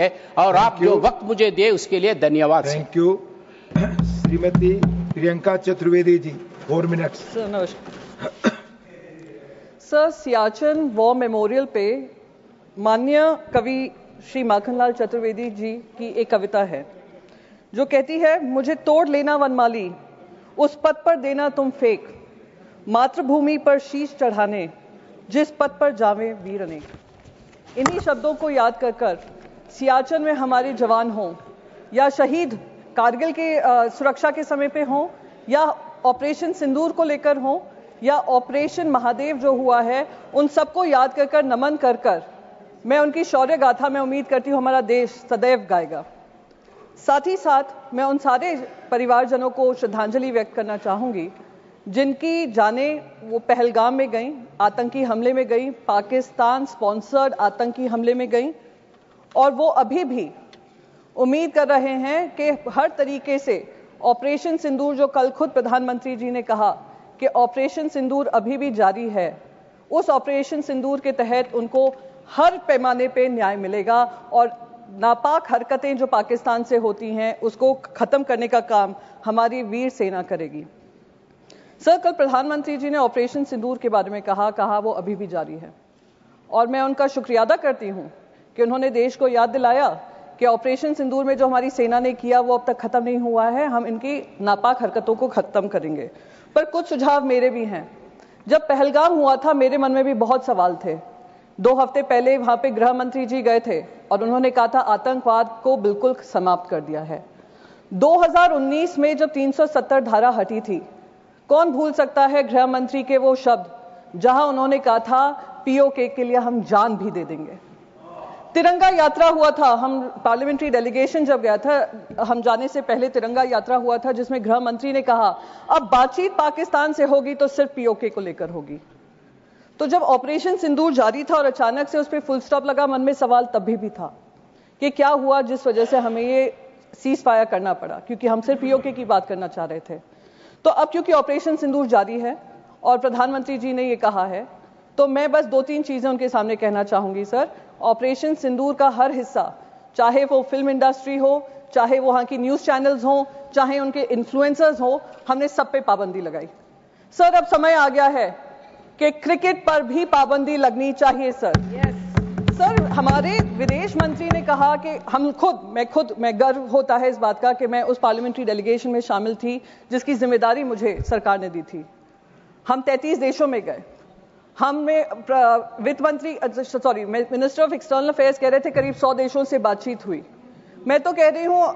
और आप जो वक्त मुझे दिए उसके लिए धन्यवाद। Thank you. Shrimati Priyanka Chaturvedi ji 4 minutes. Sir नमस्कार। सर सियाचिन वॉर मेमोरियल पे माननीय कवि श्री माखनलाल चतुर्वेदी जी की एक कविता है जो कहती है, मुझे तोड़ लेना वनमाली, उस पथ पर देना तुम फेंक, मातृभूमि पर शीश चढ़ाने, जिस पथ पर जावे वीर अनेक। इन्हीं शब्दों को याद कर सियाचिन में हमारे जवान हों या शहीद कारगिल के सुरक्षा के समय पे हों या ऑपरेशन सिंदूर को लेकर हों या ऑपरेशन महादेव जो हुआ है, उन सबको याद कर नमन कर मैं उनकी शौर्य गाथा में उम्मीद करती हूँ हमारा देश सदैव गाएगा। साथ ही साथ मैं उन सारे परिवारजनों को श्रद्धांजलि व्यक्त करना चाहूंगी जिनकी जाने वो पहलगाम में गई, आतंकी हमले में गई, पाकिस्तान स्पॉन्सर्ड आतंकी हमले में गई, और वो अभी भी उम्मीद कर रहे हैं कि हर तरीके से ऑपरेशन सिंदूर, जो कल खुद प्रधानमंत्री जी ने कहा कि ऑपरेशन सिंदूर अभी भी जारी है, उस ऑपरेशन सिंदूर के तहत उनको हर पैमाने पे न्याय मिलेगा और नापाक हरकतें जो पाकिस्तान से होती हैं उसको खत्म करने का काम हमारी वीर सेना करेगी। सर, कल प्रधानमंत्री जी ने ऑपरेशन सिंदूर के बारे में कहा वो अभी भी जारी है और मैं उनका शुक्रिया अदा करती हूं कि उन्होंने देश को याद दिलाया कि ऑपरेशन सिंदूर में जो हमारी सेना ने किया वो अब तक खत्म नहीं हुआ है, हम इनकी नापाक हरकतों को खत्म करेंगे। पर कुछ सुझाव मेरे भी हैं। जब पहलगाम हुआ था मेरे मन में भी बहुत सवाल थे। 2 हफ्ते पहले वहां पे गृह मंत्री जी गए थे और उन्होंने कहा था आतंकवाद को बिल्कुल समाप्त कर दिया है। 2019 में जब 370 धारा हटी थी, कौन भूल सकता है गृह मंत्री के वो शब्द जहां उन्होंने कहा था पीओके के लिए हम जान भी दे देंगे। तिरंगा यात्रा हुआ था, हम पार्लियामेंट्री डेलीगेशन जब गया था, हम जाने से पहले तिरंगा यात्रा हुआ था जिसमें गृह मंत्री ने कहा अब बातचीत पाकिस्तान से होगी तो सिर्फ पीओके को लेकर होगी। तो जब ऑपरेशन सिंदूर जारी था और अचानक से उस पर फुल स्टॉप लगा, मन में सवाल तभी भी था कि क्या हुआ जिस वजह से हमें ये सीज फायर करना पड़ा, क्योंकि हम सिर्फ पीओके की बात करना चाह रहे थे। तो अब क्योंकि ऑपरेशन सिंदूर जारी है और प्रधानमंत्री जी ने ये कहा है, तो मैं बस 2-3 चीजें उनके सामने कहना चाहूंगी। सर, ऑपरेशन सिंदूर का हर हिस्सा, चाहे वो फिल्म इंडस्ट्री हो, चाहे वहां की न्यूज चैनल्स हो, चाहे उनके इन्फ्लुएंसर्स हो, हमने सब पे पाबंदी लगाई। सर, अब समय आ गया है कि क्रिकेट पर भी पाबंदी लगनी चाहिए। सर सर, हमारे विदेश मंत्री ने कहा कि मैं गर्व होता है इस बात का कि मैं उस पार्लियामेंट्री डेलीगेशन में शामिल थी जिसकी जिम्मेदारी मुझे सरकार ने दी थी। हम 33 देशों में गए। हमें वित्त मंत्री मिनिस्टर ऑफ एक्सटर्नल अफेयर्स कह रहे थे करीब 100 देशों से बातचीत हुई। मैं तो कह रही हूं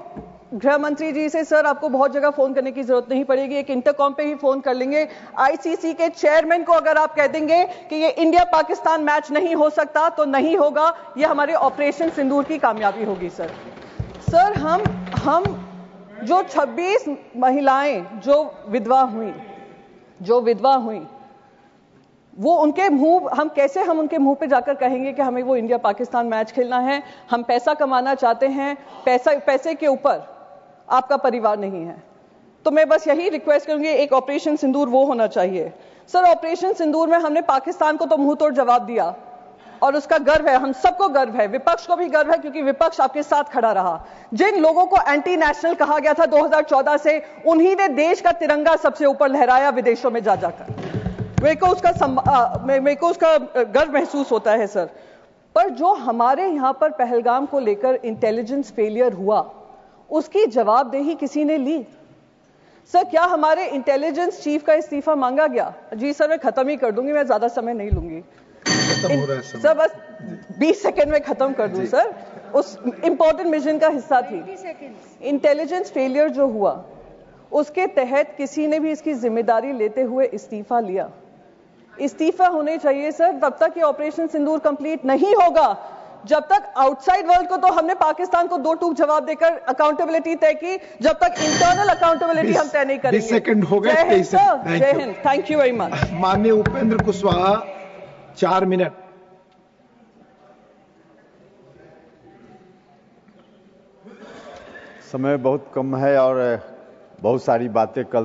गृह मंत्री जी से, सर आपको बहुत जगह फोन करने की जरूरत नहीं पड़ेगी, एक इंटरकॉम पे ही फोन कर लेंगे। आईसीसी के चेयरमैन को अगर आप कह देंगे कि ये इंडिया पाकिस्तान मैच नहीं हो सकता तो नहीं होगा, ये हमारे ऑपरेशन सिंदूर की कामयाबी होगी। सर हम जो 26 महिलाएं जो विधवा हुई वो उनके मुंह, हम उनके मुंह पे जाकर कहेंगे कि हमें वो इंडिया पाकिस्तान मैच खेलना है, हम पैसा कमाना चाहते हैं, पैसे के ऊपर आपका परिवार नहीं है। तो मैं बस यही रिक्वेस्ट करूंगी, एक ऑपरेशन सिंदूर वो होना चाहिए। सर, ऑपरेशन सिंदूर में हमने पाकिस्तान को तो मुंह तोड़ जवाब दिया और उसका गर्व है, हम सबको गर्व है, विपक्ष को भी गर्व है क्योंकि विपक्ष आपके साथ खड़ा रहा। जिन लोगों को एंटी नेशनल कहा गया था 2014 से, उन्हीं ने देश का तिरंगा सबसे ऊपर लहराया विदेशों में जाकर। मेरे को उसका गर्व महसूस होता है। सर, पर जो हमारे यहां पर पहलगाम को लेकर इंटेलिजेंस फेलियर हुआ उसकी जवाबदेही किसी ने ली? सर, क्या हमारे इंटेलिजेंस चीफ का इस्तीफा मांगा गया? जी सर, मैं खत्म ही कर दूंगी, मैं ज्यादा समय नहीं लूंगी। सर, बस 20 सेकंड में खत्म कर दूं। सर, उस इंपॉर्टेंट मिशन का हिस्सा थी इंटेलिजेंस फेलियर जो हुआ, उसके तहत किसी ने भी इसकी जिम्मेदारी लेते हुए इस्तीफा लिया? इस्तीफा होने चाहिए सर। तब तक ये ऑपरेशन सिंदूर कंप्लीट नहीं होगा जब तक आउटसाइड वर्ल्ड को तो हमने पाकिस्तान को 2 टूक जवाब देकर अकाउंटेबिलिटी तय की, जब तक इंटरनल अकाउंटेबिलिटी हम तय नहीं करेंगे। 20 सेकंड हो गए। जय Hind, thank you very much. माननीय उपेंद्र कुशवाहा 4 मिनट। समय बहुत कम है और बहुत सारी बातें कल